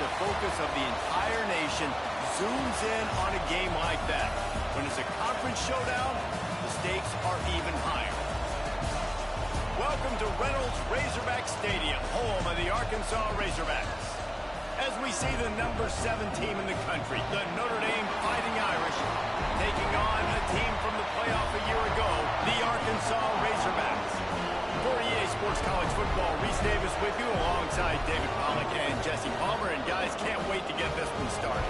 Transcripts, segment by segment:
the focus of the entire nation zooms in on a game like that. When it's a conference showdown, the stakes are even higher. Welcome to Reynolds Razorback Stadium, home of the Arkansas Razorbacks. As we see the number 7 team in the country, the Notre Dame Fighting Irish, taking on a team from the playoff a year ago, the Arkansas Razorbacks. For EA Sports College Football, Reese Davis with you alongside David Pollack and Jesse Palmer. And guys, can't wait to get this one started.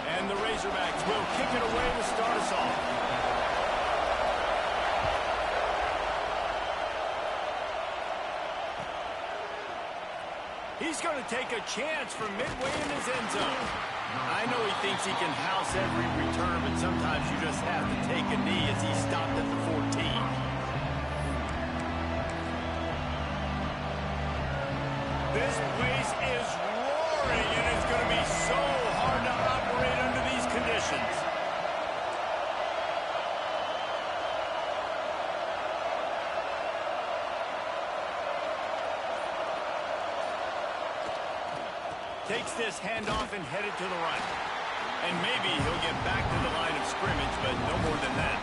And the Razorbacks will kick it away to start us off. He's going to take a chance from midway in his end zone. I know he thinks he can house every return, but sometimes you just have to take a knee as he stopped at the 14. This place is roaring, and it's going to be so hard to operate under these conditions. Takes this handoff and headed to the right. And maybe he'll get back to the line of scrimmage, but no more than that.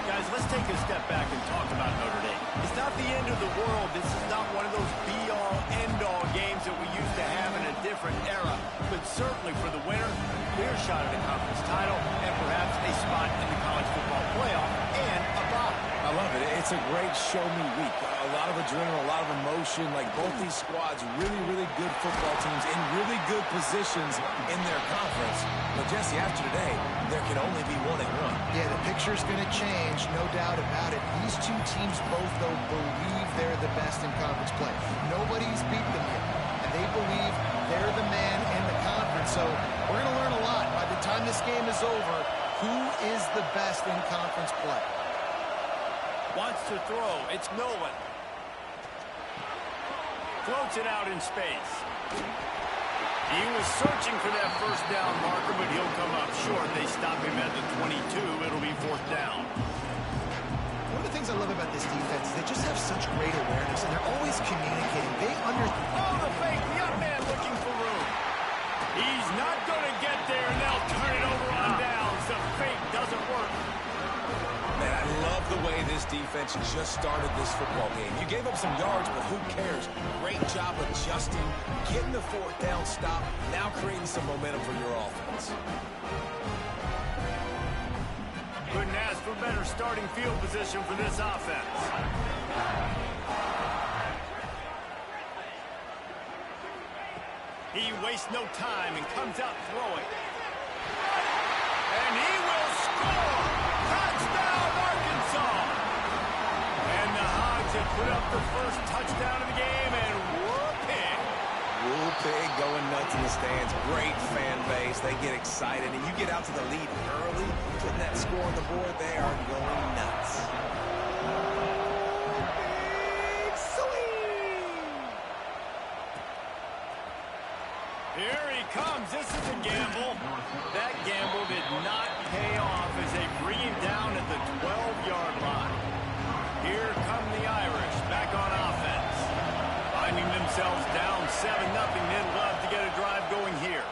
Guys, let's take a step back and talk about Notre Dame. It's not the end of the world. This is not one of those be-all, end-all games that we used to have in a different era. But certainly for the winner, clear shot at a conference title and perhaps a spot in the college football playoff and a bye. I love it. It's a great show-me week. A lot of adrenaline, a lot of emotion. Like both these squads, really, really good football teams in really good positions in their conference. But, Jesse, after today, there can only be one and one. Yeah, the picture's going to change, no doubt about it. These two teams both, though, believe they're the best in conference play. Nobody's beat them yet, and they believe they're the man in the conference. So we're going to learn a lot. By the time this game is over, who is the best in conference play? Wants to throw. It's Nolan. Floats it out in space. He was searching for that first down marker, but he'll come up short. They stop him at the 22. It'll be 4th down. One of the things I love about this defense is they just have such great awareness, and they're always communicating. They understand. Oh, the fake. The young man looking for room. He's not going to get there, and they'll turn it over on downs. The fake doesn't work. Man, I love the way this defense just started this football game. You gave up some yards, but who cares? Great job adjusting, getting the 4th down stop, now creating some momentum for your offense. Couldn't ask for better starting field position for this offense. He wastes no time and comes out throwing. And he will score! Touchdown, Arkansas! And the Hogs have put up the first touchdown of the game, and whoop-pig. Whoop-pig going nuts in the stands. Great fan base. They get excited, and you get out to the lead early, putting that score on the board, they are going nuts. Big swing! Here he comes. This is a gamble. That gamble did not pay off as they bring him down at the 12-yard line. Here come the Irish back on offense. Finding themselves down 7-0. They'd love to get a drive going here.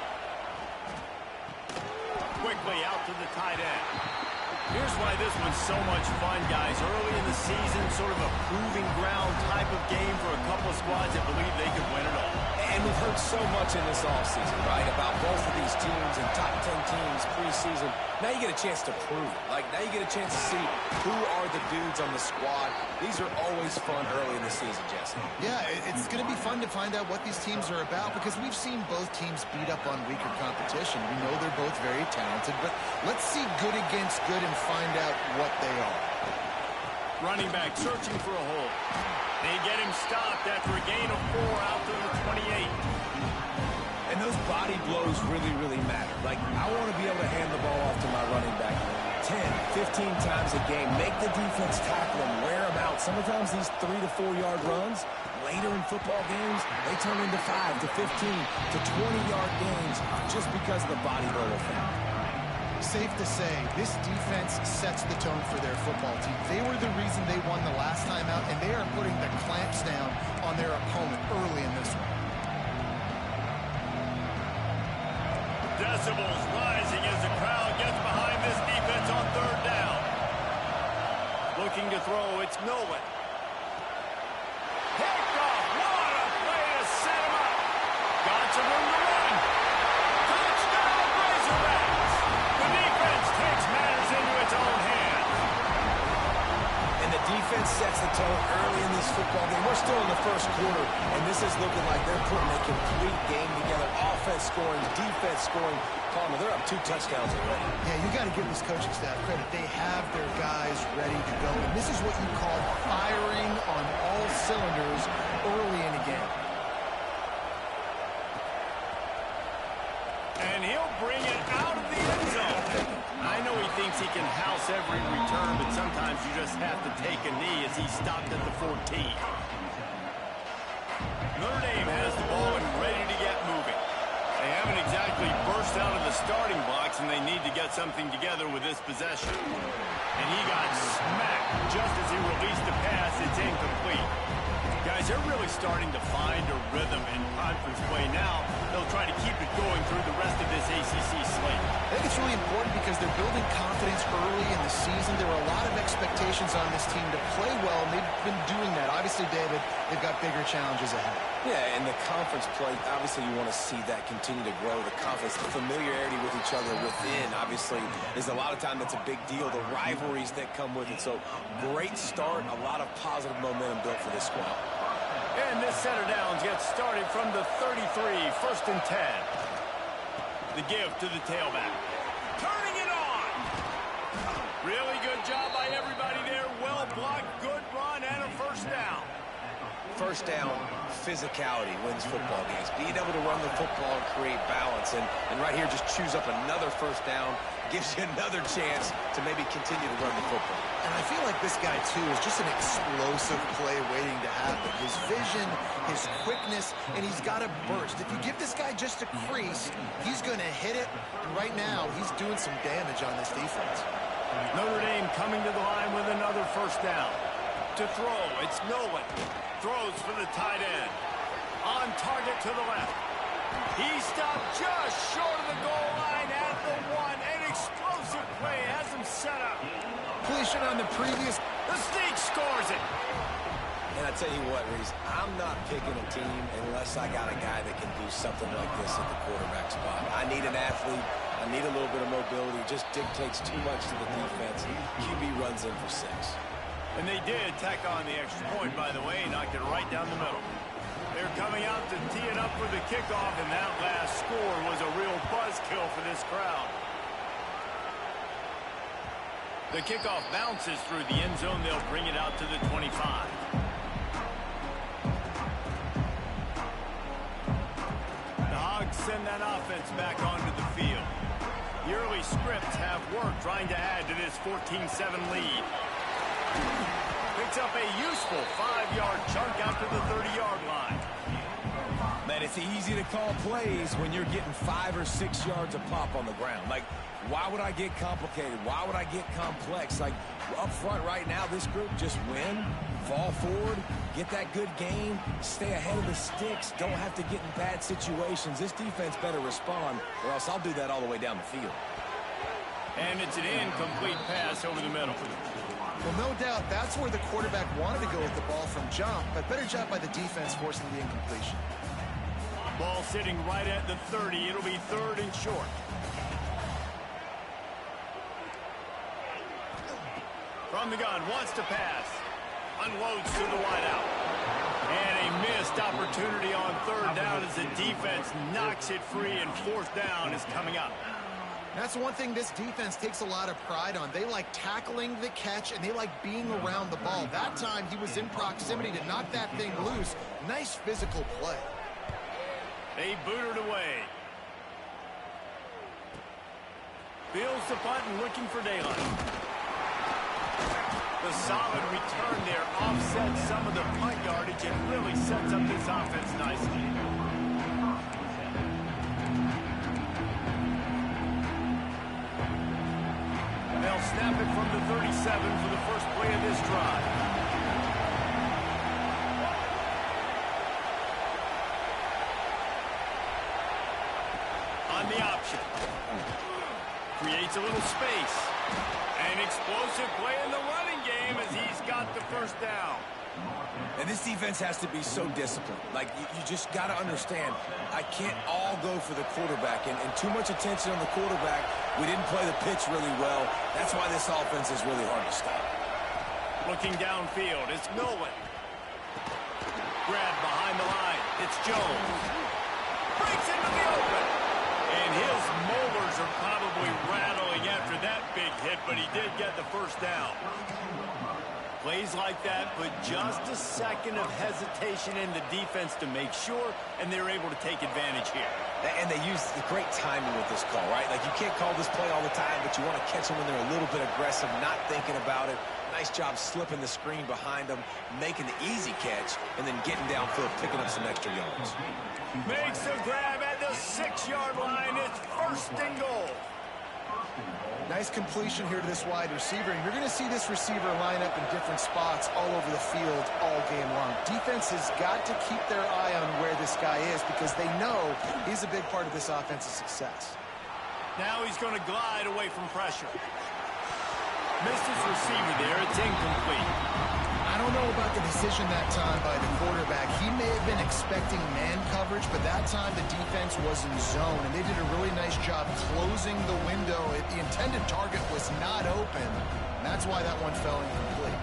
Quickly out to the tight end. Here's why this one's so much fun, guys. Early in the season, sort of a proving ground type of game for a couple of squads that believe they could win it all. And we've heard so much in this offseason, right, about both of these teams and top 10 teams preseason. Now you get a chance to prove it. Like, now you get a chance to see who are the dudes on the squad. These are always fun early in the season, Jesse. Yeah, it's going to be fun to find out what these teams are about because we've seen both teams beat up on weaker competition. We know they're both very talented, but let's see good against good and find out what they are. Running back searching for a hole. They get him stopped after a gain of 4 out to the 28. And those body blows really, really matter. Like, I want to be able to hand the ball off to my running back 10, 15 times a game. Make the defense tackle them, wear them out. Sometimes these 3 to 4 yard runs, later in football games, they turn into 5 to 15 to 20 yard gains just because of the body blow effect. Safe to say, this defense sets the tone for their football team. They were the reason they won the last time out, and they are putting the clamps down on their opponent early in this one. Decibels rising as the crowd gets behind this defense on third down. Looking to throw, it's Nolan. Picked off. What a play to set him up. Got some room to run. Touchdown, Razorbacks. The defense takes matters into its own hands. And the defense sets the tone early in this football game. We're still in the first quarter, and this is looking like they're putting a complete game together. Offense scoring, defense scoring. Palmer, they're up 2 touchdowns already. Yeah, you got to give this coaching staff credit. They have their guys ready to go. And this is what you call firing on all cylinders early in a game. And he'll bring it out of the end zone. I know he thinks he can house every return, but sometimes you just have to take a knee as he stopped at the 14. Notre Dame has the ball and ready to get moving. They haven't exactly burst out of the starting blocks, and they need to get something together with this possession. And he got smacked just as he released the pass. It's incomplete. Guys, they're really starting to find a rhythm in conference play now. They'll try to keep it going through the rest of this ACC slate. I think it's really important because they're building confidence early in the season. There were a lot of expectations on this team to play well, and they've been doing that. Obviously, David, they've got bigger challenges ahead. Yeah, and the conference play, obviously you want to see that continue to grow. The confidence, the familiarity with each other within, obviously, is a lot of time that's a big deal. The rivalries that come with it. So, great start, a lot of positive momentum built for this squad. And this center downs gets started from the 33, 1st and 10. The give to the tailback. Turning it on. Really good job by everybody there. Well blocked, good run, and a first down. First down, physicality wins football games. Being able to run the football and create balance. And right here, just choose up another first down. Gives you another chance to maybe continue to run the football. And I feel like this guy, too, is just an explosive play waiting to happen. His vision, his quickness, and he's got a burst. If you give this guy just a crease, he's going to hit it. And right now, he's doing some damage on this defense. Notre Dame coming to the line with another first down. To throw, it's Nolan. Throws for the tight end. On target to the left. He stopped just short of the goal line at the 1. An explosive play has him set up. Completion on the previous. The Sneak scores it. And I tell you what, Reese, I'm not picking a team unless I got a guy that can do something like this at the quarterback spot. I need an athlete. I need a little bit of mobility. It just dictates too much to the defense. QB runs in for 6. And they did tack on the extra point, by the way, knocked it right down the middle. They're coming out to tee it up for the kickoff, and that last score was a real buzzkill for this crowd. The kickoff bounces through the end zone. They'll bring it out to the 25. The Hogs send that offense back onto the field. The early scripts have worked trying to add to this 14-7 lead. Picks up a useful 5-yard chunk out to the 30-yard line. Man, it's easy to call plays when you're getting 5 or 6 yards a pop on the ground. Like, why would I get complicated? Why would I get complex? Like, up front right now, this group just win, fall forward, get that good game, stay ahead of the sticks, don't have to get in bad situations. This defense better respond, or else I'll do that all the way down the field. And it's an incomplete pass over the middle. Well, no doubt that's where the quarterback wanted to go with the ball from jump, but better job by the defense forcing the incompletion. Ball sitting right at the 30. It'll be 3rd and short. From the gun, wants to pass. Unloads to the wideout. And a missed opportunity on 3rd down as the defense knocks it free, and 4th down is coming up. That's one thing this defense takes a lot of pride on. They like tackling the catch, and they like being around the ball. That time, he was in proximity to knock that thing loose. Nice physical play. They boot it away. Fields the punt and looking for daylight. The solid return there offsets some of the punt yardage and really sets up this offense nicely. snap it from the 37 for the first play of this drive. On the option. Creates a little space. An explosive play in the running game as he's got the first down. And this defense has to be so disciplined. Like, you just got to understand, I can't all go for the quarterback. And too much attention on the quarterback. We didn't play the pitch really well. That's why this offense is really hard to stop. Looking downfield, it's Nolan. Grab behind the line. It's Jones. Breaks into the open. And his molars are probably rattling after that big hit, but he did get the first down. Plays like that put just a second of hesitation in the defense to make sure, and they're able to take advantage here. And they use the great timing with this call, right? Like, you can't call this play all the time, but you want to catch them when they're a little bit aggressive, not thinking about it. Nice job slipping the screen behind them, making the easy catch, and then getting downfield, picking up some extra yards. Makes the grab at the 6-yard line. It's first and goal. Nice completion here to this wide receiver. And you're going to see this receiver line up in different spots all over the field all game long. Defense has got to keep their eye on where this guy is because they know he's a big part of this offense's success. Now he's going to glide away from pressure. Missed his receiver there. It's incomplete. I don't know about the decision that time by the quarterback. He may have been expecting man coverage, but that time the defense was in zone, and they did a really nice job closing the window. The intended target was not open, and that's why that one fell incomplete.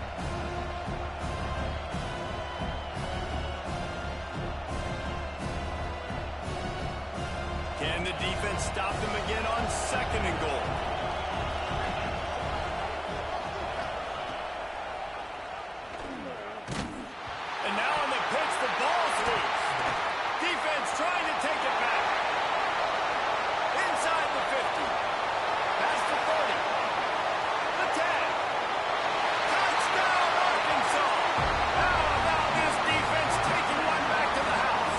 Can the defense stop them again on second and goal? Trying to take it back. Inside the 50. Past the 30. The 10. Touchdown, Arkansas. How about this defense taking one back to the house?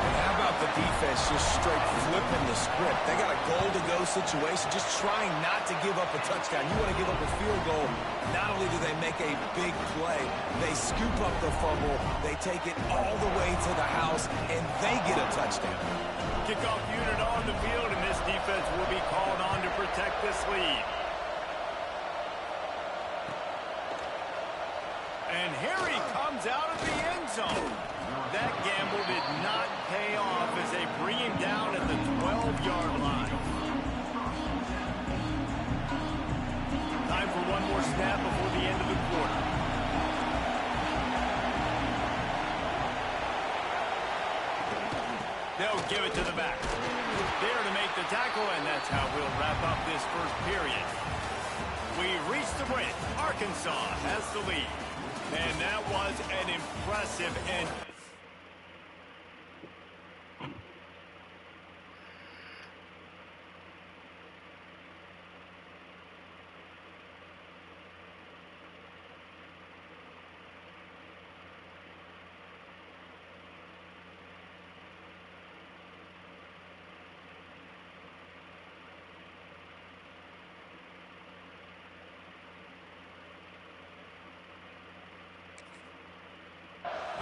And how about the defense just straight flipping the script? They got a goal-to-go situation, just trying not to give up a touchdown. You want to give up a field goal. Not only do they make a big play, they scoop up the fumble, they take it all the way to the house, and they get a touchdown. Kickoff unit on the field, and this defense will be called on to protect this lead. And here he comes out of the end zone. That gamble did not pay off as they bring him down at the 12-yard line. Time for one more snap before the end of the quarter. They'll give it to the back. There to make the tackle, and that's how we'll wrap up this first period. We reached the break. Arkansas has the lead. And that was an impressive end.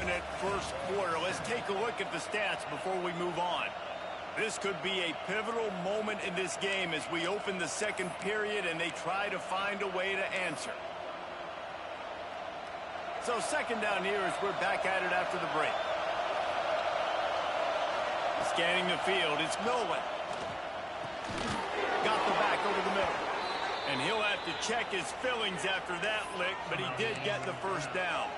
At first quarter. Let's take a look at the stats before we move on. This could be a pivotal moment in this game as we open the second period and they try to find a way to answer. So second down here as we're back at it after the break. Scanning the field, it's Nolan. Got the back over the middle. And he'll have to check his fillings after that lick, but he did get the first down.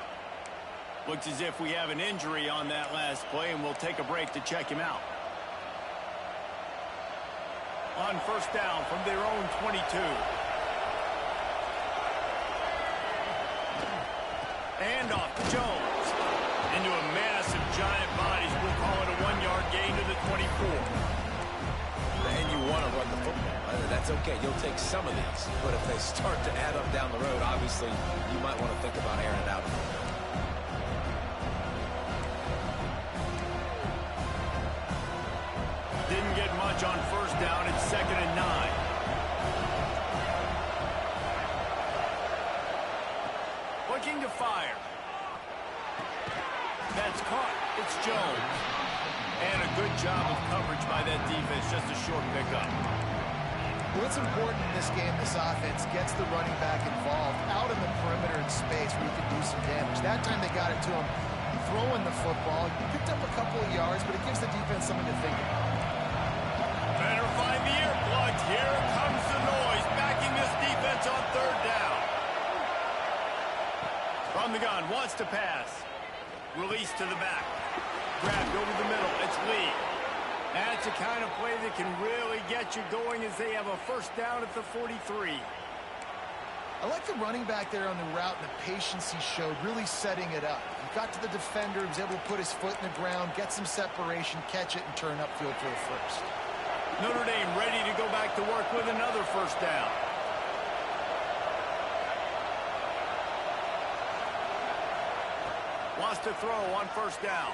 Looks as if we have an injury on that last play, and we'll take a break to check him out. On first down from their own 22. And off to Jones. Into a mass of giant bodies. We'll call it a 1-yard gain to the 24. And you want to run the football. That's okay. You'll take some of these. But if they start to add up down the road, obviously, you might want to think about airing it out. Didn't get much on first down. It's 2nd and 9. fire. That's caught. It's Jones. And a good job of coverage by that defense. Just a short pickup. What's important in this game, this offense gets the running back involved out in the perimeter in space where he can do some damage. That time they got it to him throwing the football. He picked up a couple of yards, but it gives the defense something to think about. Better find the earplugs. Here comes the noise, backing this defense on third down. From the gun, wants to pass. Release to the back. Grabbed over the middle. It's Lee. That's the kind of play that can really get you going as they have a first down at the 43. I like the running back there on the route and the patience he showed, really setting it up. He got to the defender, he was able to put his foot in the ground, get some separation, catch it, and turn upfield for a first. Notre Dame ready to go back to work with another first down. Wants to throw on first down.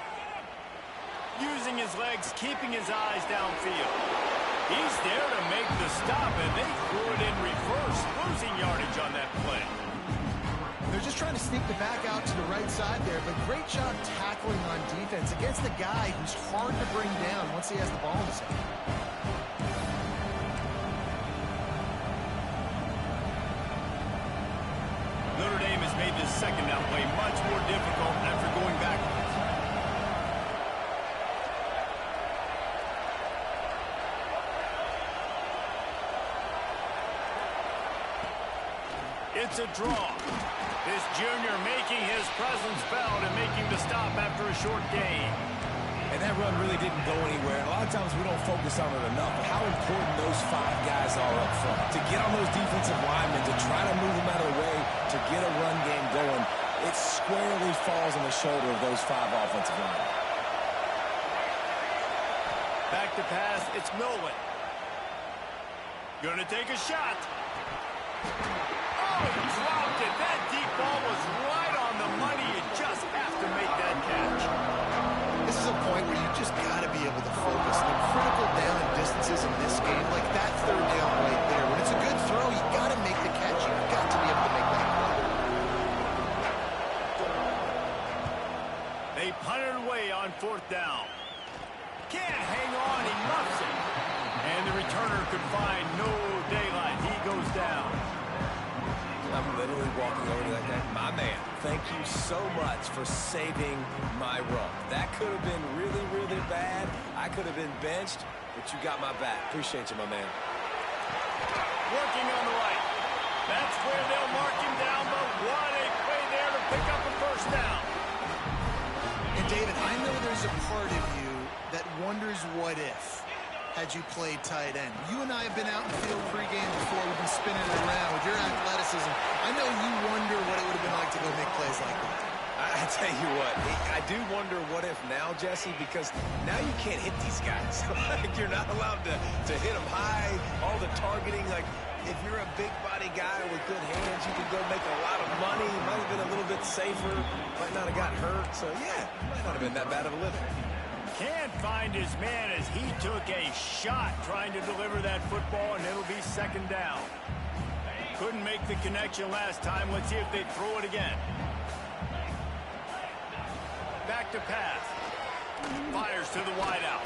Using his legs, keeping his eyes downfield. He's there to make the stop, and they threw it in reverse, losing yardage on that play. They're just trying to sneak the back out to the right side there, but great job tackling on defense against a guy who's hard to bring down once he has the ball in his hand. Notre Dame has made this second down play much more difficult after going backwards. It's a draw. This junior making his presence felt and making the stop after a short gain. And that run really didn't go anywhere. A lot of times we don't focus on it enough, but how important those 5 guys are up front. To get on those defensive linemen, to try to move them out of the way, to get a run game going, it squarely falls on the shoulder of those 5 offensive linemen. Back to pass, it's Milwin. Gonna take a shot. Oh, he dropped it. That deep ball was right on the money. You just have to make that catch. This is a point where you just got to be able to focus. The critical down and distances in this game, like that third down right there. When it's a good throw, you got to make the catch. You've got to be able to make that play. They punted away on fourth down. Can't hang on. He muffs it. And the returner could find no daylight. He goes down. I'm literally walking over to that guy. My man, thank you so much for saving my run. That could have been really, really bad. I could have been benched, but you got my back. Appreciate you, my man. Working on the right. That's where they'll mark him down, but what a play there to pick up a first down. And, David, I know there's a part of you that wonders what if had you played tight end. You and I have been out in the field pregame before. We've been spinning it around with your athleticism. I know you wonder what it would have been like to go make plays like that. I tell you what, I do wonder what if now, Jesse, because now you can't hit these guys. Like, you're not allowed to hit them high, all the targeting. Like, if you're a big body guy with good hands, you can go make a lot of money. Might have been a little bit safer. Might not have got hurt. So, yeah, might not have been that bad of a living. Can't find his man as he took a shot trying to deliver that football, and it'll be second down. Couldn't make the connection last time. Let's see if they throw it again. Back to pass. Fires to the wideout.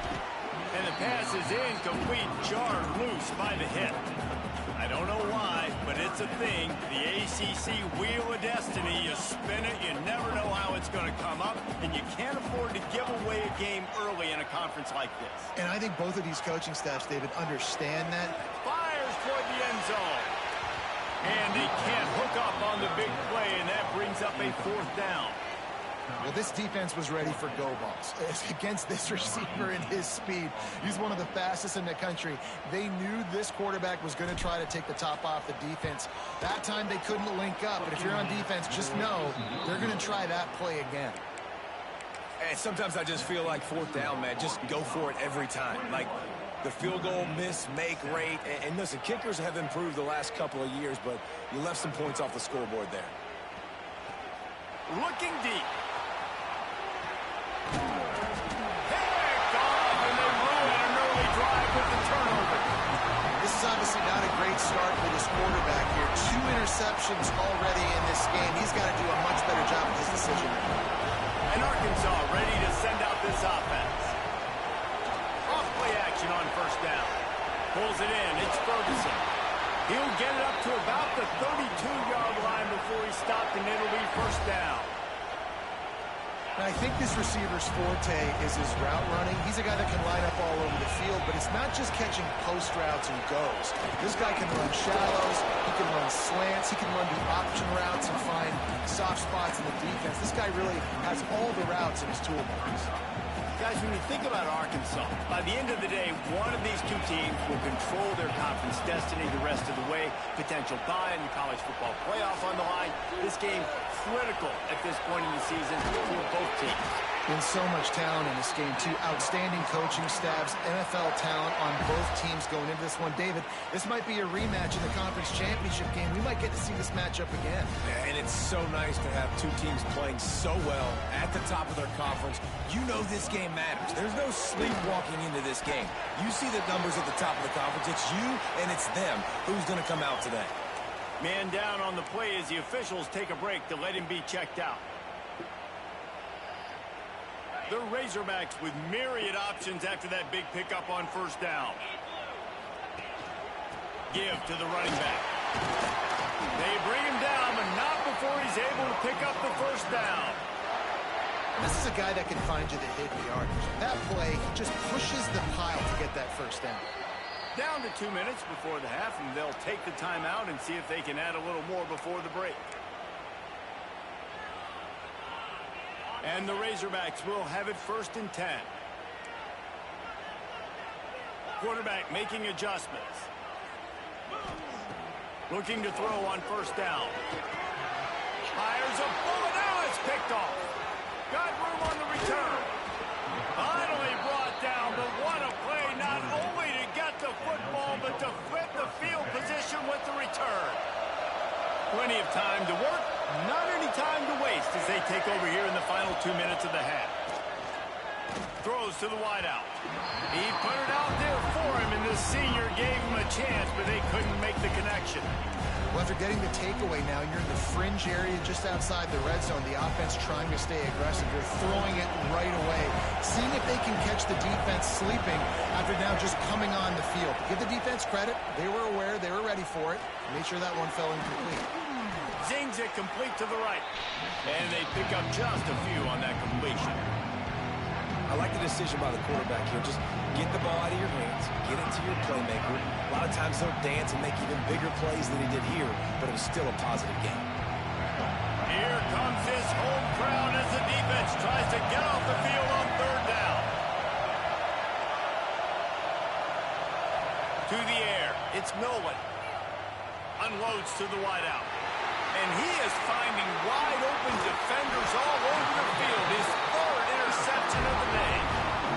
And the pass is incomplete, jarred loose by the hit. I don't know why, but it's a thing. The ACC Wheel of Destiny, you spin it, you never know how it's going to come up, and you can't afford to give away a game early in a conference like this. And I think both of these coaching staffs, David, understand that. Fires toward the end zone. And they can't hook up on the big play, and that brings up a fourth down. Well, this defense was ready for go balls. Against this receiver and his speed, he's one of the fastest in the country. They knew this quarterback was going to try to take the top off the defense. That time they couldn't link up, but if you're on defense, just know they're going to try that play again. And sometimes I just feel like fourth down, man, just go for it every time. Like, the field goal miss, make rate. And listen, kickers have improved the last couple of years, but you left some points off the scoreboard there. Looking deep. Picked off, and they ruin an early drive with the turnover. This is obviously not a great start for this quarterback here. 2 interceptions already in this game. He's got to do a much better job with his decision making. And Arkansas ready to send out this offense. Off play action on first down. Pulls it in. It's Ferguson. He'll get it up to about the 32-yard line before he stopped, and it'll be first down. Now, I think this receiver's forte is his route running. He's a guy that can line up all over the field, but it's not just catching post routes and goes. This guy can run shallows, he can run slants, he can run the option routes and find soft spots in the defense. This guy really has all the routes in his toolbox. Guys, when you think about Arkansas, by the end of the day, one of these two teams will control their conference destiny the rest of the way. Potential bye in the college football playoff on the line. This game critical at this point in the season for both teams. Been so much talent in this game, too. Outstanding coaching staffs, NFL talent on both teams going into this one. David, this might be a rematch in the conference championship game. We might get to see this matchup again. Yeah, and it's so nice to have two teams playing so well at the top of their conference. You know this game matters. There's no sleepwalking into this game. You see the numbers at the top of the conference. It's you and it's them. Who's going to come out today? Man down on the play as the officials take a break to let him be checked out. The Razorbacks with myriad options after that big pickup on first down. Give to the running back. They bring him down, but not before he's able to pick up the first down. This is a guy that can find you the hidden yardage. That play, he just pushes the pile to get that first down. Down to 2 minutes before the half, and they'll take the timeout and see if they can add a little more before the break. And the Razorbacks will have it 1st and 10. Quarterback making adjustments. Looking to throw on first down. Fires a bullet. Now it's picked off. Got room on the return. Finally brought down, but what a play, not only to get the football, but to flip the field position with the return. Plenty of time to work, not any time to waste as they take over here in the final 2 minutes of the half. Throws to the wideout. He put it out there for him, and the senior gave him a chance, but they couldn't make the connection. Well, after getting the takeaway now, you're in the fringe area just outside the red zone. The offense trying to stay aggressive. They're throwing it right away, seeing if they can catch the defense sleeping after now just coming on the field. Give the defense credit. They were aware. They were ready for it. Made sure that one fell incomplete. Zings it complete to the right. And they pick up just a few on that completion. I like the decision by the quarterback here. Just get the ball out of your hands, get it to your playmaker. A lot of times they'll dance and make even bigger plays than he did here, but it was still a positive game. Here comes this home crowd as the defense tries to get off the field on 3rd down. To the air, it's Milwin. Unloads to the wideout. And he is finding wide open defenders all over the field. His 3rd interception of the day.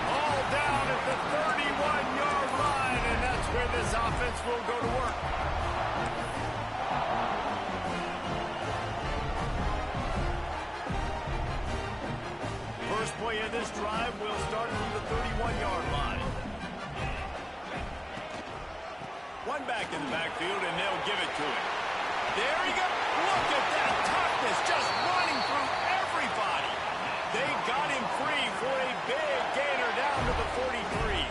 All down at the 31-yard line, and that's where this offense will go to work. First play of this drive will start from the 31-yard line. One back in the backfield, and they'll give it to him. There he goes. Look at that toughness, just running through everybody. They got him free for a big gainer down to the 43.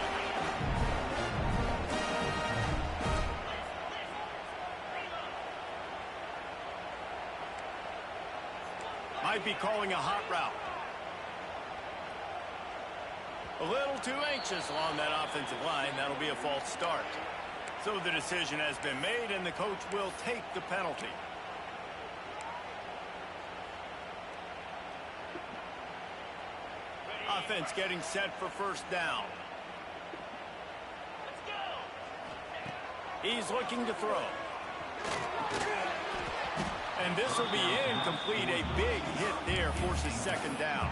Might be calling a hot route. A little too anxious along that offensive line. That'll be a false start. So the decision has been made, and the coach will take the penalty. Offense getting set for first down. He's looking to throw. And this will be incomplete. A big hit there forces 2nd down.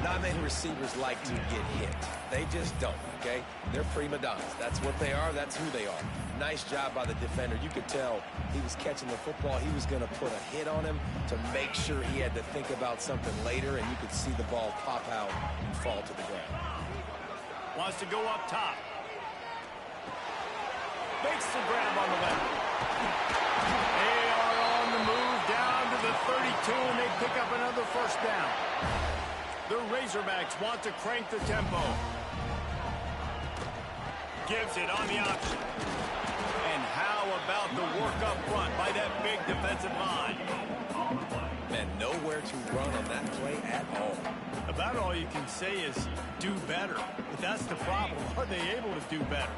Not many receivers like to get hit. They just don't, okay? They're prima donnas. That's what they are. That's who they are. Nice job by the defender. You could tell he was catching the football. He was going to put a hit on him to make sure he had to think about something later, and you could see the ball pop out and fall to the ground. Wants to go up top. Makes the grab on the left. They are 32, and they pick up another first down. The Razorbacks want to crank the tempo. Gives it on the option. And how about the work up front by that big defensive line? And nowhere to run on that play at all. About all you can say is do better. But that's the problem. Are they able to do better?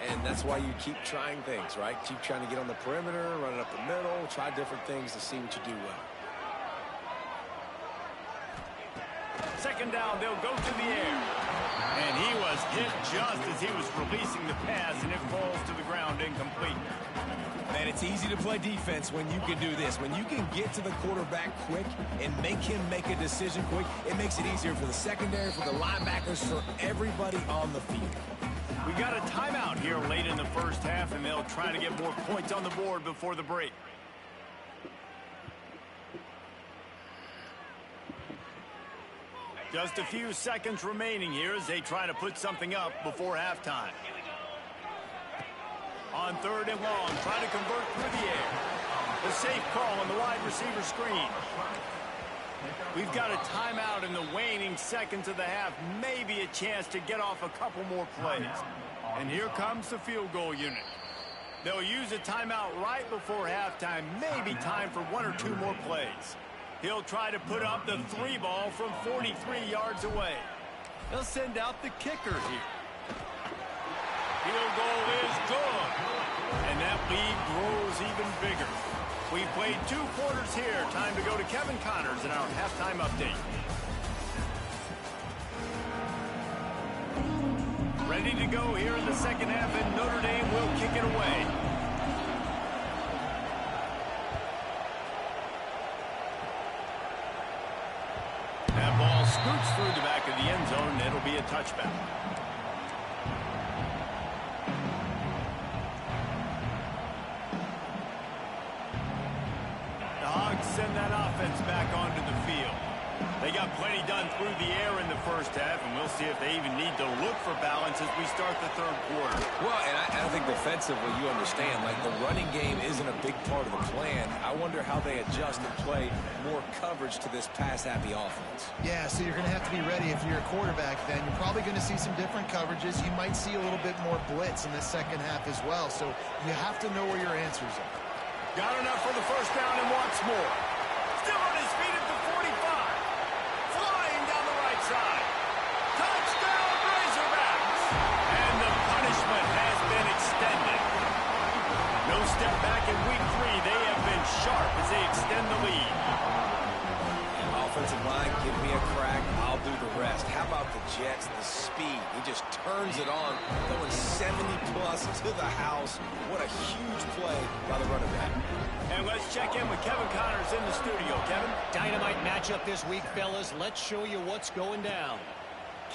And that's why you keep trying things, right? Keep trying to get on the perimeter, run it up the middle, try different things to see what you do well. Second down, they'll go to the air. And he was hit just as he was releasing the pass, and it falls to the ground incomplete. Man, it's easy to play defense when you can do this. When you can get to the quarterback quick and make him make a decision quick, it makes it easier for the secondary, for the linebackers, for everybody on the field. We got a timeout here late in the first half, and they'll try to get more points on the board before the break. Just a few seconds remaining here as they try to put something up before halftime. On third and long, trying to convert through the air. The safe call on the wide receiver screen. We've got a timeout in the waning seconds of the half. Maybe a chance to get off a couple more plays. And here comes the field goal unit. They'll use a timeout right before halftime. Maybe time for one or two more plays. He'll try to put up the 3-ball from 43 yards away. They'll send out the kicker here. Field goal is good. And that lead grows even bigger. We've played 2 quarters here. Time to go to Kevin Connors in our halftime update. Ready to go here in the second half, and Notre Dame will kick it away. That ball scoots through the back of the end zone, and it'll be a touchback. Send that offense back onto the field. They got plenty done through the air in the first half, and we'll see if they even need to look for balance as we start the third quarter. Well, and I think defensively, you understand, like the running game isn't a big part of the plan. I wonder how they adjust and play more coverage to this pass-happy offense. Yeah, so you're going to have to be ready if you're a quarterback then. You're probably going to see some different coverages. You might see a little bit more blitz in the second half as well, so you have to know where your answers are. Got enough for the first down and wants more. Still on his feet at the 45. Flying down the right side. Touchdown, Razorbacks! And the punishment has been extended. No step back in week 3. They have been sharp as they extend the lead. Offensive line, give me a crack, I'll do the rest. How about the Jets, the speed? He just turns it on, going 70-plus to the house. What a huge play by the running back. And let's check in with Kevin Connors in the studio. Kevin? Dynamite matchup this week, fellas. Let's show you what's going down.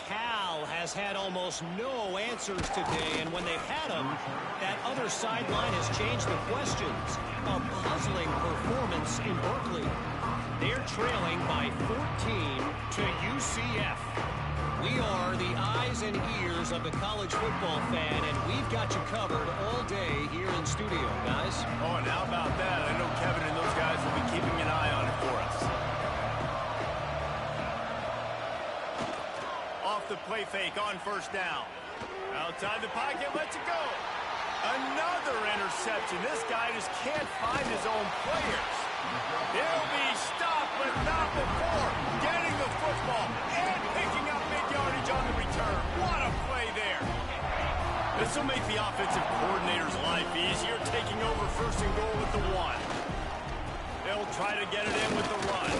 Cal has had almost no answers today, and when they've had them, that other sideline has changed the questions. A puzzling performance in Berkeley. They're trailing by 14 to UCF. We are the eyes and ears of the college football fan, and we've got you covered all day here in studio, guys. Oh, and how about that? I know Kevin and those guys will be keeping an eye on it for us. Off the play fake on first down. Outside the pocket, lets it go. Another interception. This guy just can't find his own players. He'll be stopped, but not before getting the football and picking up mid-yardage on the return. What a play there. This will make the offensive coordinator's life easier, taking over first and goal with the 1. They'll try to get it in with the run.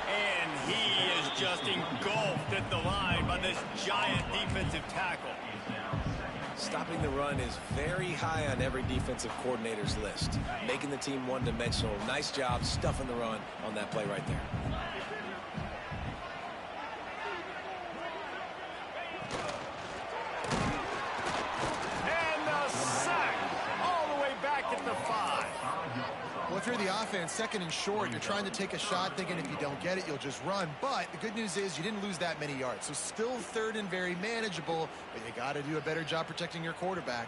And he is just engulfed at the line by this giant defensive tackle. Stopping the run is very high on every defensive coordinator's list. Making the team one-dimensional. Nice job stuffing the run on that play right there. And the sack all the way back at the 5. Well, if you're the offense, second and short, you're trying to take a shot thinking if you don't get it, you'll just run. But the good news is you didn't lose that many yards. So still third and very manageable, but you got to do a better job protecting your quarterback.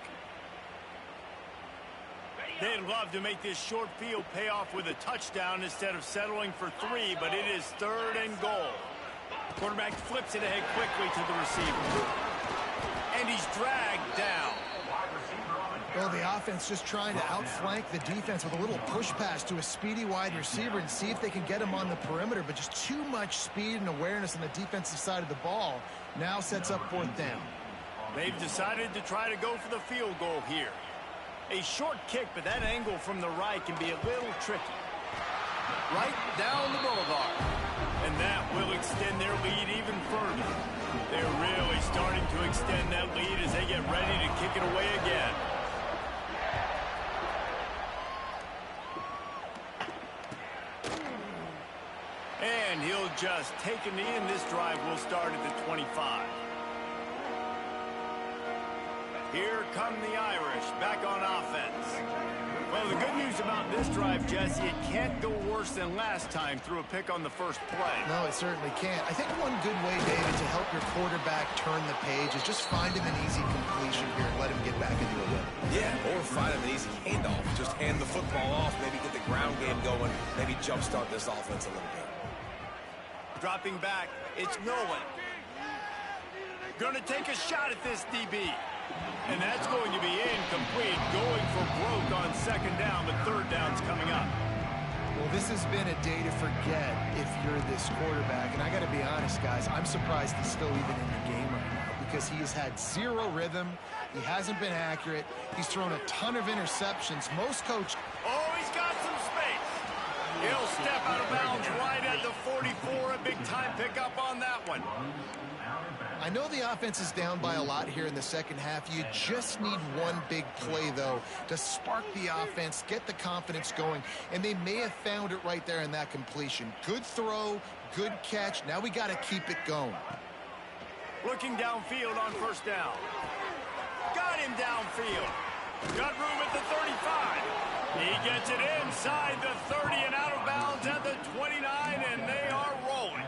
They'd love to make this short field pay off with a touchdown instead of settling for 3, but it is 3rd and goal. Quarterback flips it ahead quickly to the receiver. And he's dragged down. Well, the offense just trying to outflank the defense with a little push pass to a speedy wide receiver and see if they can get him on the perimeter, but just too much speed and awareness on the defensive side of the ball. Now sets up 4th down. They've decided to try to go for the field goal here. A short kick, but that angle from the right can be a little tricky. Right down the boulevard. And that will extend their lead even further. They're really starting to extend that lead as they get ready to kick it away again. And he'll just take a knee, and this drive will start at the 25. Here come the Irish, back on offense. Well, the good news about this drive, Jesse, it can't go worse than last time through a pick on the first play. No, it certainly can't. I think one good way, David, to help your quarterback turn the page is just find him an easy completion here and let him get back into a rhythm. Yeah, or find him an easy handoff. Just hand the football off, maybe get the ground game going, maybe jumpstart this offense a little bit. Dropping back, it's Nolan. Gonna take a shot at this DB. And that's going to be incomplete, going for broke on 2nd down, but 3rd down's coming up. Well, this has been a day to forget if you're this quarterback. And I got to be honest, guys, I'm surprised he's still even in the game right now because he has had 0 rhythm. He hasn't been accurate. He's thrown a ton of interceptions. Most coaches... Oh, he's got some space. He'll step out of bounds right at the 44. A big-time pickup on that one. I know the offense is down by a lot here in the second half. You just need one big play, though, to spark the offense, get the confidence going, and they may have found it right there in that completion. Good throw, good catch. Now we got to keep it going. Looking downfield on 1st down. Got him downfield. Got room at the 35. He gets it inside the 30 and out of bounds at the 29, and they are rolling.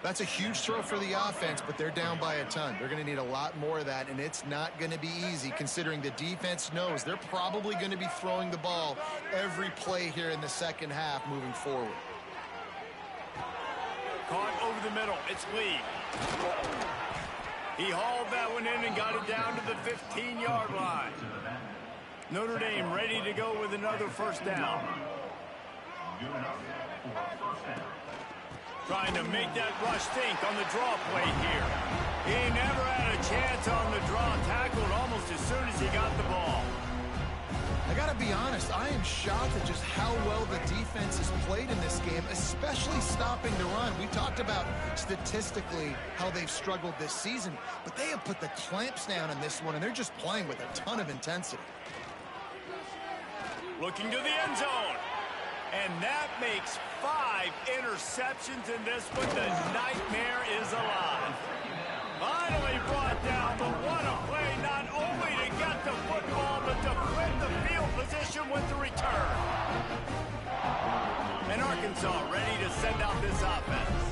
That's a huge throw for the offense, but they're down by a ton. They're going to need a lot more of that, and it's not going to be easy considering the defense knows they're probably going to be throwing the ball every play here in the second half moving forward. Caught over the middle. It's Lee. He hauled that one in and got it down to the 15-yard line. Notre Dame ready to go with another 1st down. Trying to make that rush think on the draw play here. He never had a chance on the draw. Tackled almost as soon as he got the ball. I got to be honest, I am shocked at just how well the defense has played in this game, especially stopping the run. We talked about statistically how they've struggled this season, but they have put the clamps down in this one, and they're just playing with a ton of intensity. Looking to the end zone. And that makes 5 interceptions in this one. The nightmare is alive. Finally brought down, but what a play, not only to get the football, but to flip the field position with the return. And Arkansas ready to send out this offense.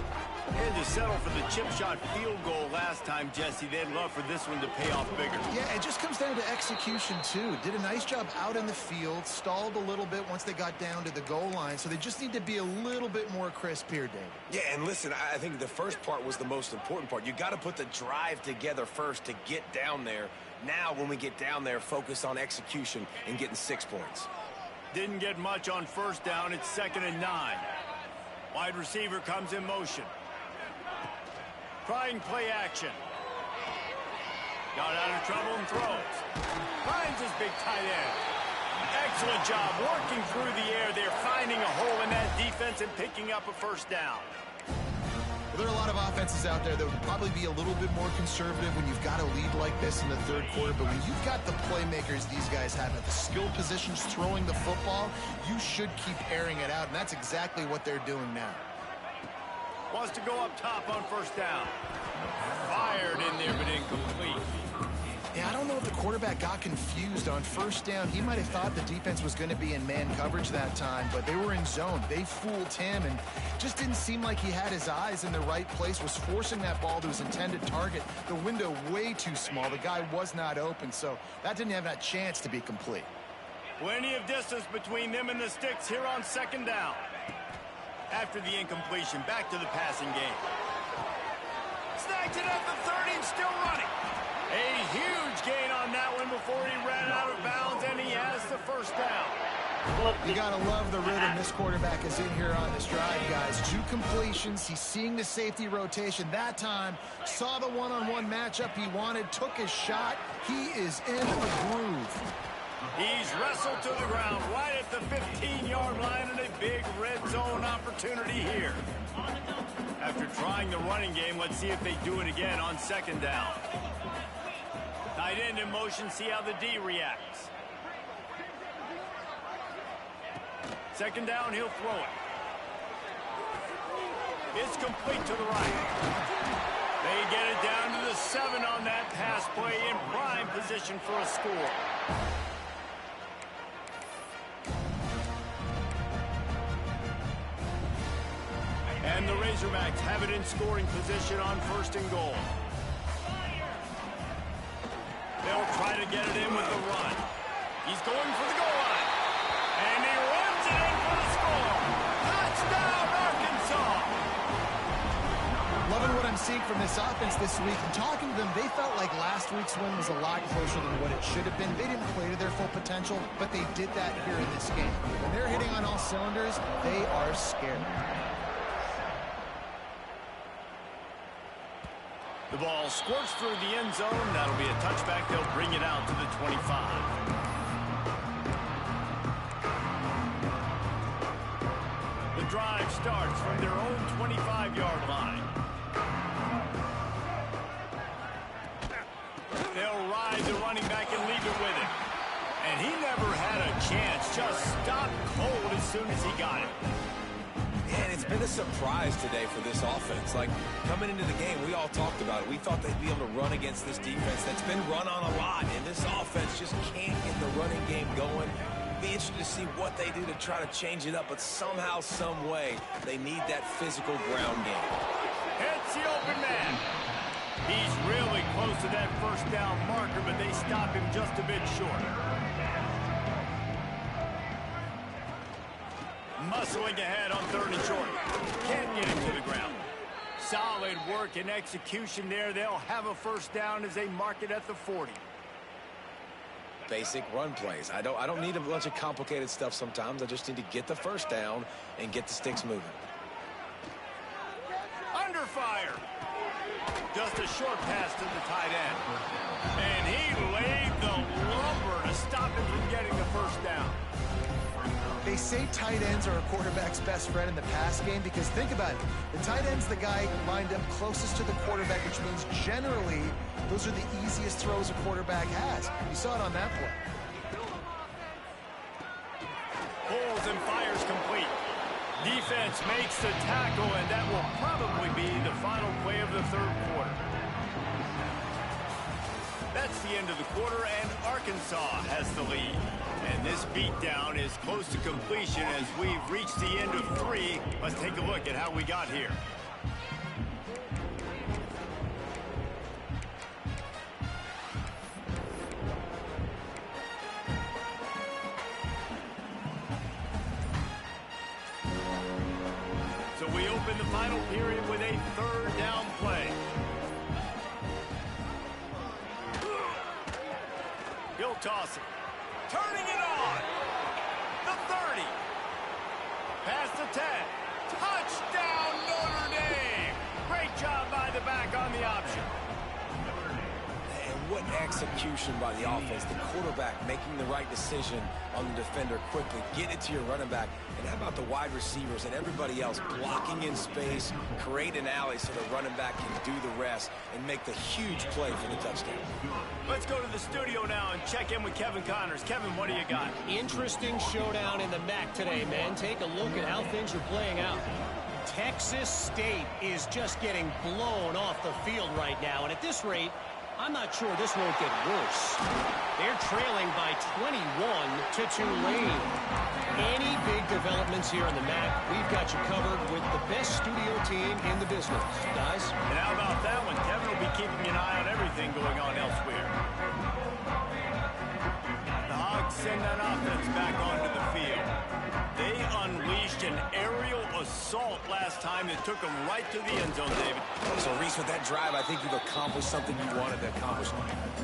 And to settle for the chip shot field goal last time, Jesse, they'd love for this one to pay off bigger. Yeah, it just comes down to execution, too. Did a nice job out in the field, stalled a little bit once they got down to the goal line, so they just need to be a little bit more crisp here, David. Yeah, and listen, I think the first part was the most important part. You got to put the drive together first to get down there. Now, when we get down there, focus on execution and getting 6 points. Didn't get much on 1st down. It's 2nd and 9. Wide receiver comes in motion. Trying play action. Got out of trouble and throws. Finds his big tight end. Excellent job working through the air there, finding a hole in that defense and picking up a 1st down. Well, there are a lot of offenses out there that would probably be a little bit more conservative when you've got a lead like this in the 3rd quarter, but when you've got the playmakers these guys have at the skill positions throwing the football, you should keep airing it out, and that's exactly what they're doing now. Wants to go up top on 1st down. Fired in there, but incomplete. Yeah, I don't know if the quarterback got confused on 1st down. He might have thought the defense was going to be in man coverage that time, but they were in zone. They fooled him, and just didn't seem like he had his eyes in the right place, was forcing that ball to his intended target. The window way too small. The guy was not open, so that didn't have that chance to be complete. Plenty of distance between them and the sticks here on second down. After the incompletion, back to the passing game. Snagged it at the 30 and still running. A huge gain on that one before he ran out of bounds, and he has the first down. You got to love the rhythm this quarterback is in here on this drive, guys. 2 completions. He's seeing the safety rotation. That time, saw the one-on-one matchup he wanted, took his shot. He is in a groove. He's wrestled to the ground right at the 15-yard line, and a big red zone opportunity here. After trying the running game, let's see if they do it again on second down. Tight end in motion, see how the D reacts. Second down, he'll throw it. It's complete to the right. They get it down to the 7 on that pass play, in prime position for a score. And the Razorbacks have it in scoring position on 1st and goal. They'll try to get it in with the run. He's going for the goal line. And he runs it in for the score. Touchdown, Arkansas. Loving what I'm seeing from this offense this week. And talking to them, they felt like last week's win was a lot closer than what it should have been. They didn't play to their full potential, but they did that here in this game. When they're hitting on all cylinders, they are scared. The ball squirts through the end zone. That'll be a touchback. They'll bring it out to the 25. The drive starts from their own 25-yard line. They'll ride the running back and leave it with him. And he never had a chance. Just stopped cold as soon as he got it. And it's been a surprise today for this offense. Like, coming into the game, we all talked about it. We thought they'd be able to run against this defense that's been run on a lot. And this offense just can't get the running game going. Be interested to see what they do to try to change it up. But somehow, some way, they need that physical ground game. Hits the open man. He's really close to that first down marker, but they stop him just a bit short. Muscling ahead on 3rd and short. Can't get him to the ground. Solid work and execution there. They'll have a first down as they mark it at the 40. Basic run plays. I don't need a bunch of complicated stuff sometimes. I just need to get the first down and get the sticks moving. Under fire. Just a short pass to the tight end. And he laid the lumber to stop him from getting the first down. They say tight ends are a quarterback's best friend in the pass game because think about it. The tight end's the guy lined up closest to the quarterback, which means generally those are the easiest throws a quarterback has. You saw it on that play. Pulls and fires complete. Defense makes the tackle, and that will probably be the final play of the 3rd quarter. That's the end of the quarter, and Arkansas has the lead. And this beatdown is close to completion as we've reached the end of 3. Let's take a look at how we got here. So we open the final period with a 3rd down play. He'll toss it. Turning it on. The 30. Past the 10. Touchdown, Notre Dame. Great job by the back on the option. And what execution by the offense. The quarterback making the right decision on the defender quickly. Get it to your running back. And how about the wide receivers and everybody else blocking in space, create an alley so the running back can do the rest and make the huge play for the touchdown. Let's go to the studio now and check in with Kevin Connors. Kevin, what do you got? Interesting showdown in the MAC today, man. Take a look at how things are playing out. Texas State is just getting blown off the field right now, and at this rate, I'm not sure this won't get worse. They're trailing by 21 to Tulane. Any big developments here in the MAC, we've got you covered with the best studio team in the business. Guys? And how about that one? Kevin will be keeping an eye on everything going on elsewhere. The Hogs send that offense back onto the field. They unleashed an aerial assault last time that took them right to the end zone, David. So, Reese, with that drive, I think you've accomplished something you wanted to accomplish.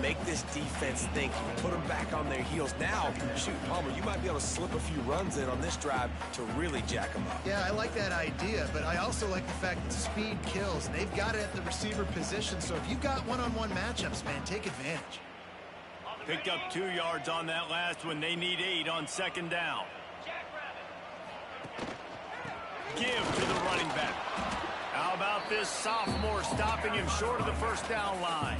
Make this defense think. Put them back on their heels. Now, shoot, Palmer, you might be able to slip a few runs in on this drive to really jack them up. Yeah, I like that idea, but I also like the fact that speed kills. They've got it at the receiver position, so if you've got one-on-one matchups, man, take advantage. Picked up 2 yards on that last one. They need 8 on second down. Give to the running back. How about this sophomore stopping him short of the first down line?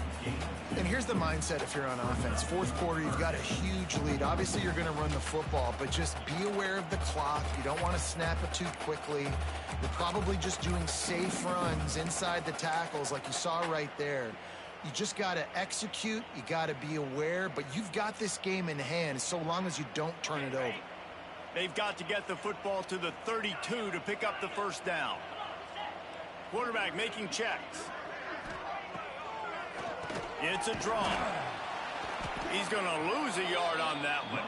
And here's the mindset if you're on offense. Fourth quarter, you've got a huge lead. Obviously, you're going to run the football, but just be aware of the clock. You don't want to snap it too quickly. You're probably just doing safe runs inside the tackles like you saw right there. You just got to execute. You got to be aware, but you've got this game in hand so long as you don't turn it over. They've got to get the football to the 32 to pick up the first down. Quarterback making checks. It's a draw. He's going to lose a yard on that one.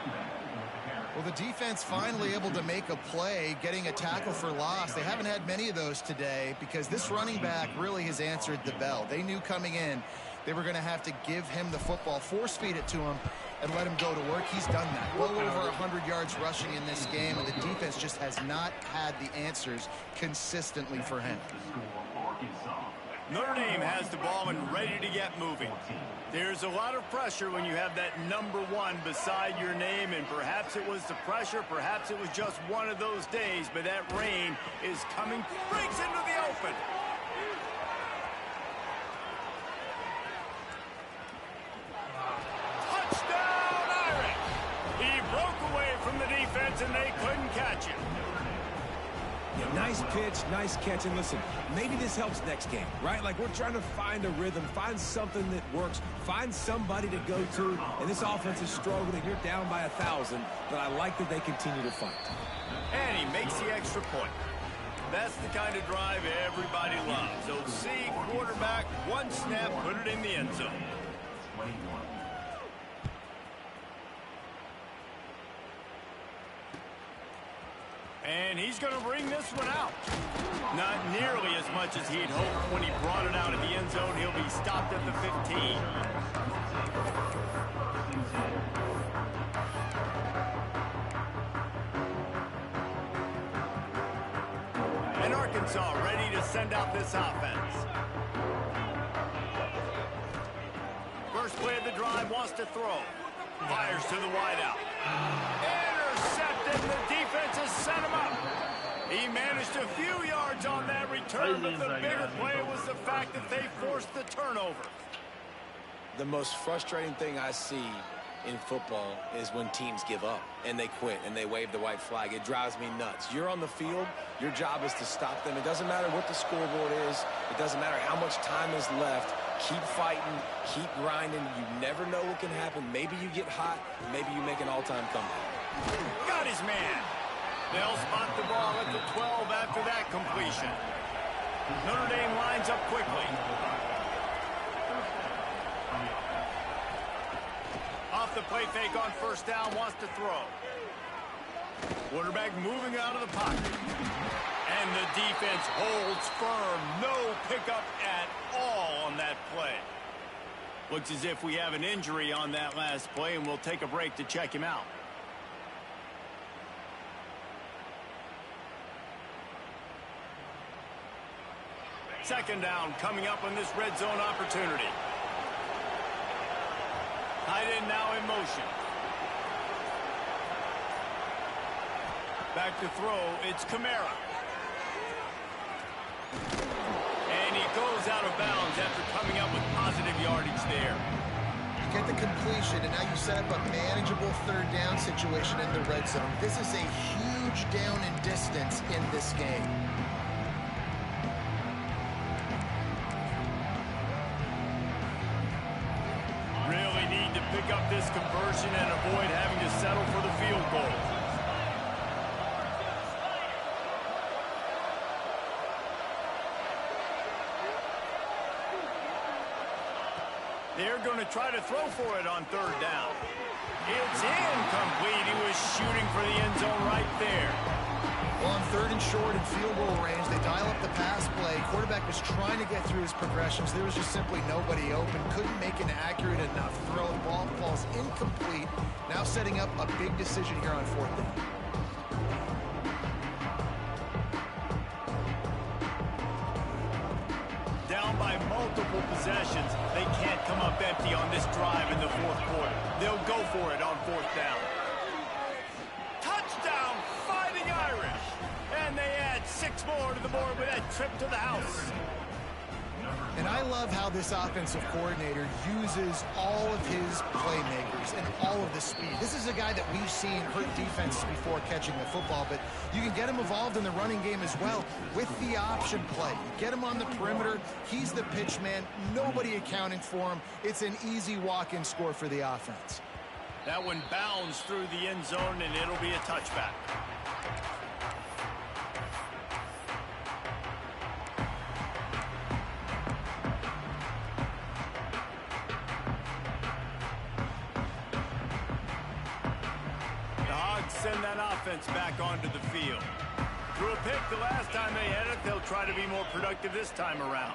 Well, the defense finally able to make a play, getting a tackle for loss. They haven't had many of those today because this running back really has answered the bell. They knew coming in they were going to have to give him the football, force feed it to him, and let him go to work. He's done that. Well over 100 yards rushing in this game, and the defense just has not had the answers consistently for him. Notre Dame has the ball and ready to get moving. There's a lot of pressure when you have that number 1 beside your name, and perhaps it was the pressure, perhaps it was just one of those days, but that rain is coming, breaks into the open. Touchdown, Irish! He broke away from the defense, and they couldn't catch him. Yeah, nice pitch, nice catch, and listen, maybe this helps next game, right? Like we're trying to find a rhythm, find something that works, find somebody to go to, and this offense is struggling. You're down by 1,000, but I like that they continue to fight. And he makes the extra point. That's the kind of drive everybody loves. OC, quarterback, one snap, put it in the end zone. And he's going to bring this one out. Not nearly as much as he'd hoped when he brought it out of the end zone. He'll be stopped at the 15. And Arkansas ready to send out this offense. First play of the drive, wants to throw. Fires to the wideout. Intercepted. The defense has set him up. He managed a few yards on that return, but the bigger play was the fact that they forced the turnover. The most frustrating thing I see in football is when teams give up and they quit and they wave the white flag. It drives me nuts. You're on the field. Your job is to stop them. It doesn't matter what the scoreboard is. It doesn't matter how much time is left. Keep fighting. Keep grinding. You never know what can happen. Maybe you get hot. Maybe you make an all-time comeback. Got his man. They'll spot the ball at the 12 after that completion. Notre Dame lines up quickly. Off the play fake on first down, wants to throw. Quarterback moving out of the pocket. And the defense holds firm. No pickup at all on that play. Looks as if we have an injury on that last play, and we'll take a break to check him out. Second down coming up on this red zone opportunity. Tight end now in motion. Back to throw, it's Kamara. And he goes out of bounds after coming up with positive yardage there. You get the completion, and now you set up a manageable third down situation in the red zone. This is a huge down in distance in this game. Really need to pick up this conversion and avoid having to settle for the field goal. They're going to try to throw for it on third down. It's incomplete. He was shooting for the end zone right there. Well, on 3rd and short in field goal range, they dial up the pass play. Quarterback was trying to get through his progressions. There was just simply nobody open. Couldn't make an accurate enough throw. The ball falls incomplete. Now setting up a big decision here on 4th down. Down by multiple possessions. They can't come up empty on this drive in the 4th quarter. They'll go for it on 4th down. Touchdown, Fighting Irish. And they add 6 more to the board with that trip to the house. And I love how this offensive coordinator uses all of his playmakers and all of the speed. This is a guy that we've seen hurt defenses before catching the football, but you can get him involved in the running game as well with the option play. You get him on the perimeter. He's the pitch man. Nobody accounting for him. It's an easy walk-in score for the offense. That one bounds through the end zone, and it'll be a touchback. Send that offense back onto the field. Threw a pick the last time they had it. They'll try to be more productive this time around.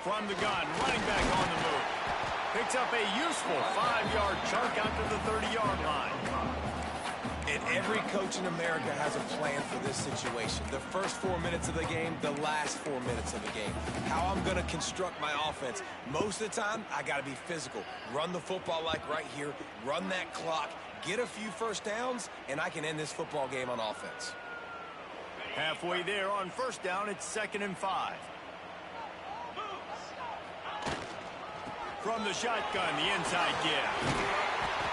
From the gun, running back on the move. Picks up a useful 5-yard chunk out to the 30-yard line. And every coach in America has a plan for this situation. The first 4 minutes of the game, the last 4 minutes of the game. How I'm going to construct my offense. Most of the time, I got to be physical. Run the football like right here. Run that clock. Get a few first downs, and I can end this football game on offense. Halfway there on 1st down, it's 2nd and 5. From the shotgun, the inside give.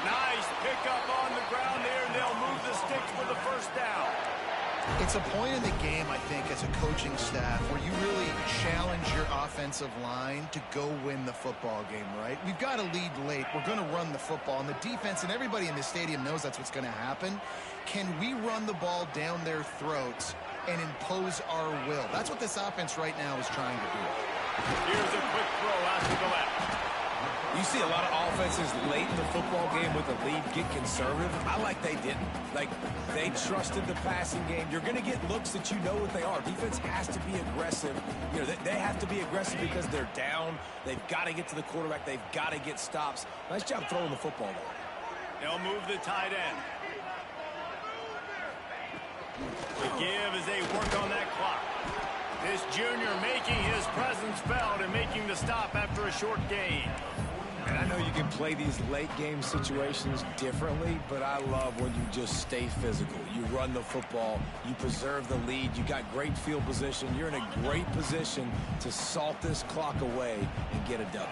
Nice pickup on the ground there, and they'll move the sticks for the 1st down. It's a point in the game, I think, as a coaching staff where you really challenge your offensive line to go win the football game, right? We've got to lead late. We're going to run the football, and the defense and everybody in the stadium knows that's what's going to happen. Can we run the ball down their throats and impose our will? That's what this offense right now is trying to do. Here's a quick throw out to the left. You see a lot of offenses late in the football game with the lead get conservative. I like they didn't. Like, they trusted the passing game. You're going to get looks that you know what they are. Defense has to be aggressive. You know, they have to be aggressive because they're down. They've got to get to the quarterback. They've got to get stops. Nice job throwing the football, though. They'll move the tight end. The give as they work on that clock. This junior making his presence felt and making the stop after a short gain. And I know you can play these late game situations differently, but I love when you just stay physical. You run the football, you preserve the lead, you got great field position, you're in a great position to salt this clock away and get a W.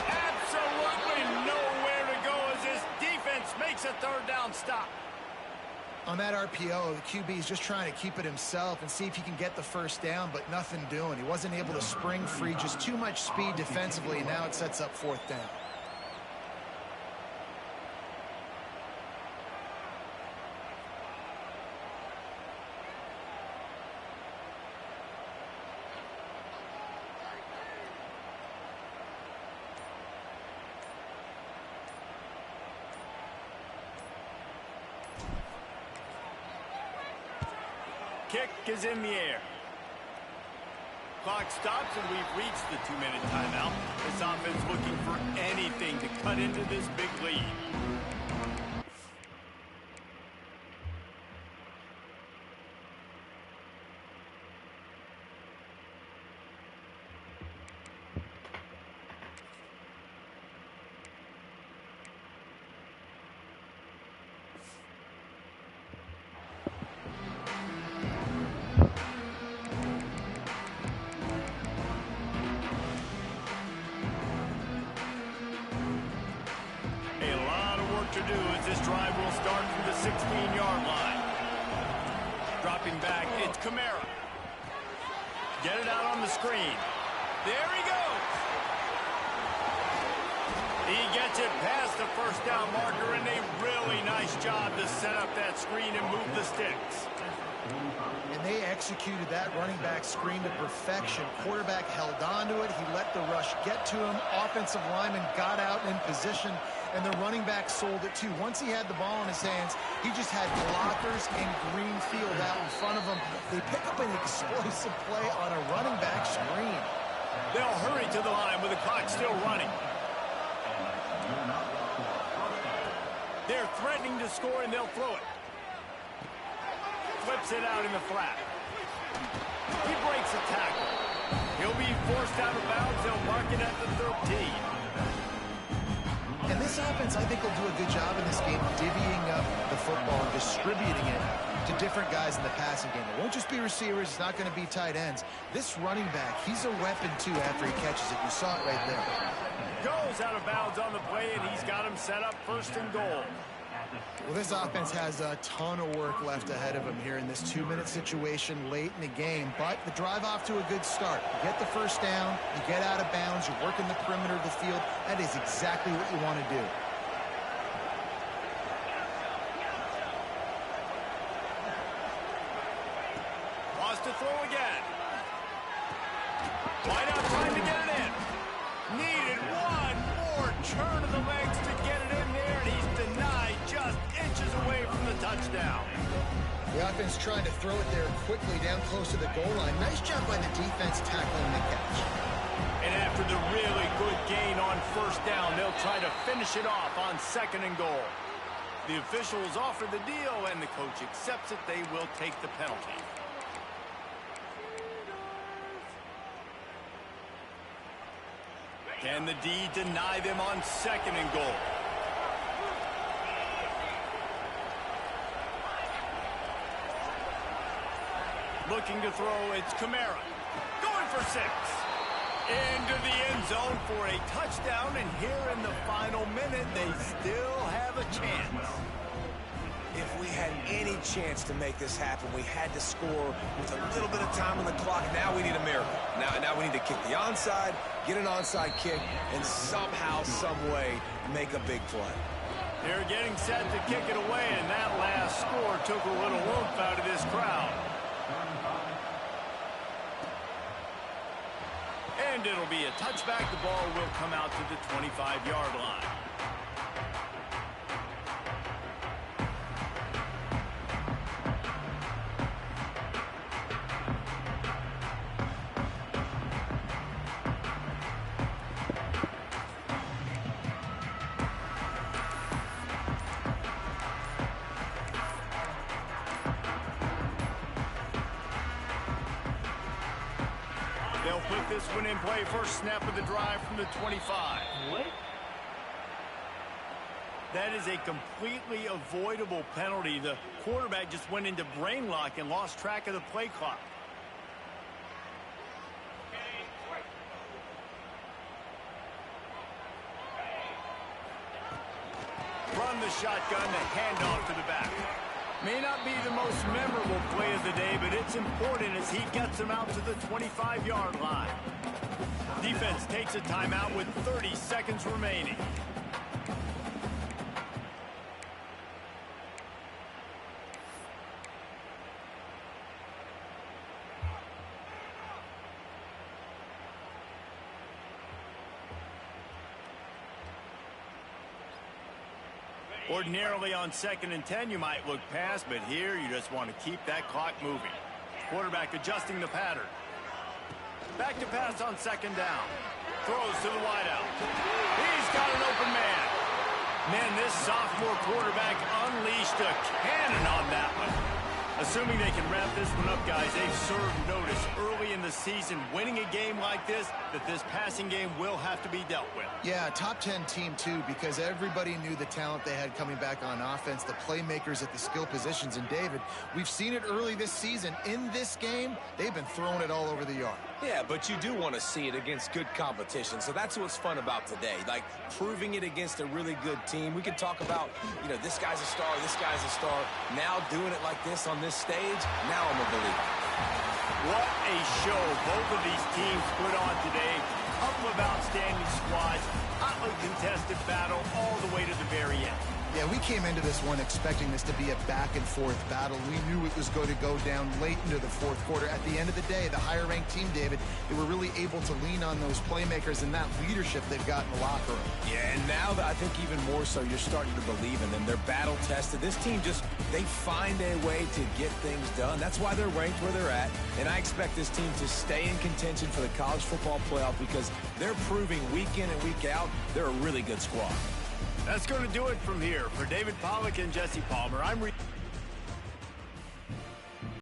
Absolutely nowhere to go as this defense makes a 3rd down stop. On that RPO, the QB is just trying to keep it himself and see if he can get the 1st down, but nothing doing. He wasn't able to spring free, just too much speed defensively, and now it sets up 4th down. Kick is in the air. Clock stops, and we've reached the 2-minute timeout. This offense looking for anything to cut into this big lead. To do as this drive will start from the 16-yard line. Dropping back, it's Kamara. Get it out on the screen. There he goes. He gets it past the 1st down marker, and a really nice job to set up that screen and move the sticks. And they executed that running back screen to perfection. Quarterback held on to it. He let the rush get to him. Offensive lineman got out in position, and the running back sold it too. Once he had the ball in his hands, he just had blockers and green field out in front of him. They pick up an explosive play on a running back screen. They'll hurry to the line with the clock still running. They're threatening to score, and they'll throw it. Flips it out in the flat. He breaks a tackle. He'll be forced out of bounds. They'll mark it at the 13. And this offense, I think, will do a good job in this game divvying up the football and distributing it to different guys in the passing game. It won't just be receivers. It's not going to be tight ends. This running back, he's a weapon, too, after he catches it. You saw it right there. Goes out of bounds on the play, and he's got him set up 1st and goal. Well, this offense has a ton of work left ahead of them here in this 2-minute situation late in the game, but the drive off to a good start. You get the first down, you get out of bounds, you're working the perimeter of the field. That is exactly what you want to do. Wants to throw again. Wide out trying to get it in. Needed one more turn of the legs to get it in there, and he's denied just inches away from the touchdown. The offense trying to throw it there quickly down close to the goal line. Nice job by the defense tackling the catch. And after the really good gain on 1st down, they'll try to finish it off on 2nd and goal. The officials offer the deal, and the coach accepts it. They will take the penalty. Can the D deny them on 2nd and goal? Looking to throw, it's Kamara. Going for 6. Into the end zone for a touchdown, and here in the final minute, they still have a chance. If we had any chance to make this happen, we had to score with a little bit of time on the clock. Now we need a miracle. Now we need to kick the onside, get an onside kick, and somehow, some way, make a big play. They're getting set to kick it away, and that last score took a little oomph out of this crowd. And it'll be a touchback. The ball will come out to the 25-yard line. They'll put this one in play. First snap of the drive from the 25. That is a completely avoidable penalty. The quarterback just went into brain lock and lost track of the play clock. From the shotgun, the handoff to the back. May not be the most memorable play of the day, but it's important as he gets them out to the 25-yard line. Defense takes a timeout with 30 seconds remaining. Ordinarily on 2nd and 10, you might look past, but here you just want to keep that clock moving. Quarterback adjusting the pattern. Back to pass on 2nd down. Throws to the wideout. He's got an open man. Man, this sophomore quarterback unleashed a cannon on that one. Assuming they can wrap this one up, guys, they've served notice early in the season, winning a game like this, that this passing game will have to be dealt with. Yeah, top 10 team, too, because everybody knew the talent they had coming back on offense, the playmakers at the skill positions. And, David, we've seen it early this season. In this game, they've been throwing it all over the yard. Yeah, but you do want to see it against good competition, so that's what's fun about today, like proving it against a really good team. We can talk about, you know, this guy's a star, this guy's a star. Now doing it like this on this stage, now I'm a believer. What a show both of these teams put on today. Couple of outstanding squads, hotly contested battle all the way to the very end. Yeah, we We came into this one expecting this to be a back-and-forth battle. We knew it was going to go down late into the fourth quarter. At the end of the day, the higher-ranked team, David, they were really able to lean on those playmakers and that leadership they've got in the locker room. Yeah, and now I think even more so, you're starting to believe in them. They're battle-tested. This team they find a way to get things done. That's why they're ranked where they're at. And I expect this team to stay in contention for the college football playoff because they're proving week in and week out they're a really good squad. That's going to do it from here. For David Pollack and Jesse Palmer, I'm